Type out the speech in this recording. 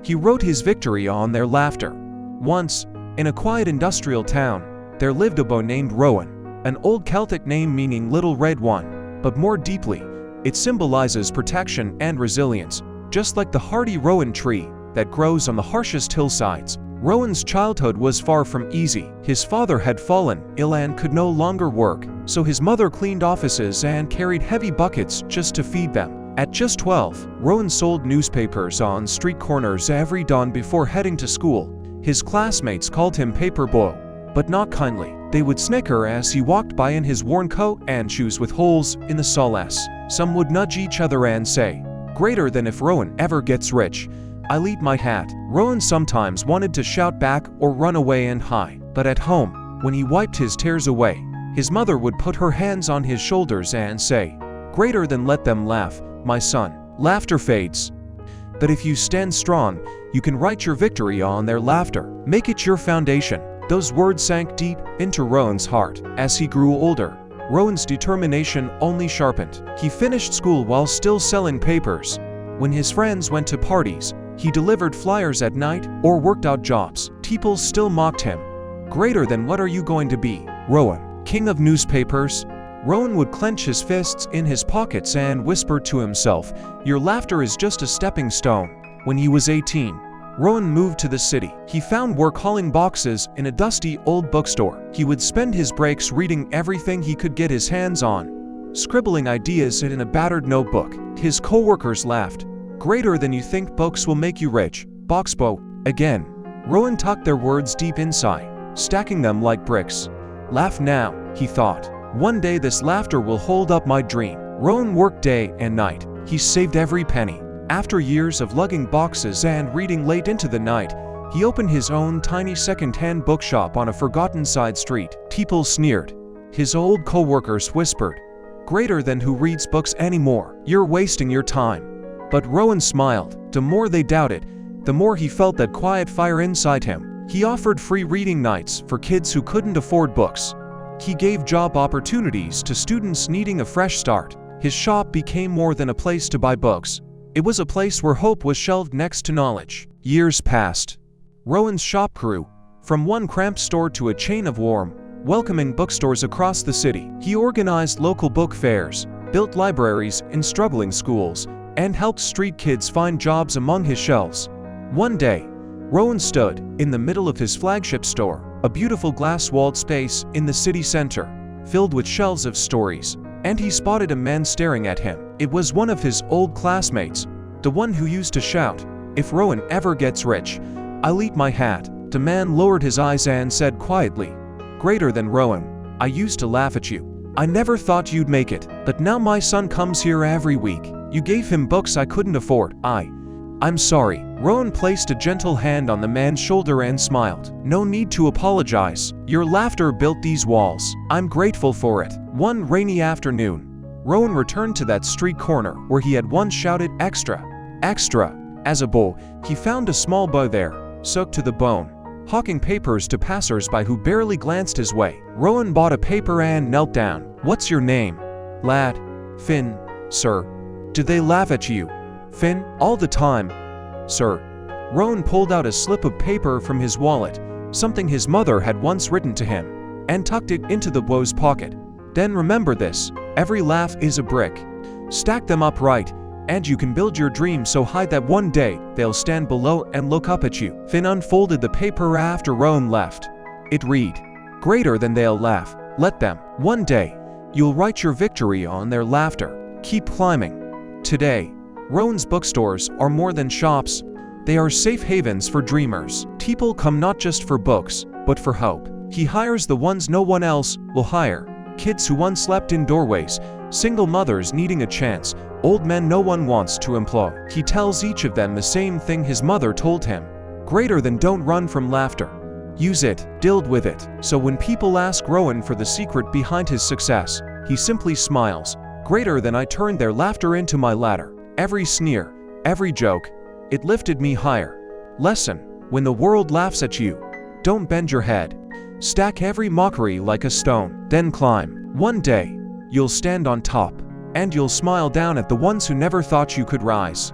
He wrote his victory on their laughter. Once, in a quiet industrial town, there lived a boy named Rowan, an old Celtic name meaning little red one, but more deeply, it symbolizes protection and resilience, just like the hardy rowan tree that grows on the harshest hillsides. Rowan's childhood was far from easy. His father had fallen ill and could no longer work, so his mother cleaned offices and carried heavy buckets just to feed them. At just 12, Rowan sold newspapers on street corners every dawn before heading to school. His classmates called him Paper Boy, but not kindly. They would snicker as he walked by in his worn coat and shoes with holes in the soles. Some would nudge each other and say, "Greater than if Rowan ever gets rich, I'll eat my hat." Rowan sometimes wanted to shout back or run away and hide, but at home, when he wiped his tears away, his mother would put her hands on his shoulders and say, "Greater than let them laugh, my son. Laughter fades, but if you stand strong, you can write your victory on their laughter. Make it your foundation." Those words sank deep into Rowan's heart. As he grew older, Rowan's determination only sharpened. He finished school while still selling papers. When his friends went to parties, he delivered flyers at night or worked out jobs. People still mocked him. "Greater than what are you going to be, Rowan? King of newspapers?" Rowan would clench his fists in his pockets and whisper to himself, "Your laughter is just a stepping stone." When he was 18, Rowan moved to the city. He found work hauling boxes in a dusty old bookstore. He would spend his breaks reading everything he could get his hands on, scribbling ideas in a battered notebook. His co-workers laughed. "Greater than you think books will make you rich, Boxbo." Again, Rowan tucked their words deep inside, stacking them like bricks. "Laugh now," he thought. "One day this laughter will hold up my dream." Rowan worked day and night. He saved every penny. After years of lugging boxes and reading late into the night, he opened his own tiny second-hand bookshop on a forgotten side street. People sneered. His old co-workers whispered, "Greater than who reads books anymore. You're wasting your time." But Rowan smiled. The more they doubted, the more he felt that quiet fire inside him. He offered free reading nights for kids who couldn't afford books. He gave job opportunities to students needing a fresh start. His shop became more than a place to buy books. It was a place where hope was shelved next to knowledge. Years passed. Rowan's shop grew, from one cramped store to a chain of warm, welcoming bookstores across the city. He organized local book fairs, built libraries in struggling schools, and helped street kids find jobs among his shelves. One day, Rowan stood in the middle of his flagship store, a beautiful glass-walled space in the city center, filled with shelves of stories, and he spotted a man staring at him. It was one of his old classmates, the one who used to shout, "If Rowan ever gets rich, I'll eat my hat." The man lowered his eyes and said quietly, "Greater than Rowan, I used to laugh at you. I never thought you'd make it, but now my son comes here every week. You gave him books I couldn't afford. I'm sorry." Rowan placed a gentle hand on the man's shoulder and smiled. "No need to apologize. Your laughter built these walls. I'm grateful for it." One rainy afternoon, Rowan returned to that street corner where he had once shouted, "Extra! Extra!" As a boy, he found a small boy there, soaked to the bone, hawking papers to passers-by who barely glanced his way. Rowan bought a paper and knelt down. "What's your name?" "Lad." "Finn, sir." "Do they laugh at you?" "Finn, all the time, sir." Rowan pulled out a slip of paper from his wallet, something his mother had once written to him, and tucked it into the boy's pocket. "Then remember this, every laugh is a brick. Stack them up right, and you can build your dream so high that one day they'll stand below and look up at you." Finn unfolded the paper after Rowan left. It read, "Greater than they'll laugh, let them. One day, you'll write your victory on their laughter. Keep climbing." Today, Rowan's bookstores are more than shops. They are safe havens for dreamers. People come not just for books, but for hope. He hires the ones no one else will hire. Kids who once slept in doorways, single mothers needing a chance, old men no one wants to employ. He tells each of them the same thing his mother told him. Greater than don't run from laughter. Use it, deal with it. So when people ask Rowan for the secret behind his success, he simply smiles. "Greater than I turned their laughter into my ladder. Every sneer, every joke, it lifted me higher." Lesson: when the world laughs at you, don't bend your head. Stack every mockery like a stone, then climb. One day, you'll stand on top, and you'll smile down at the ones who never thought you could rise.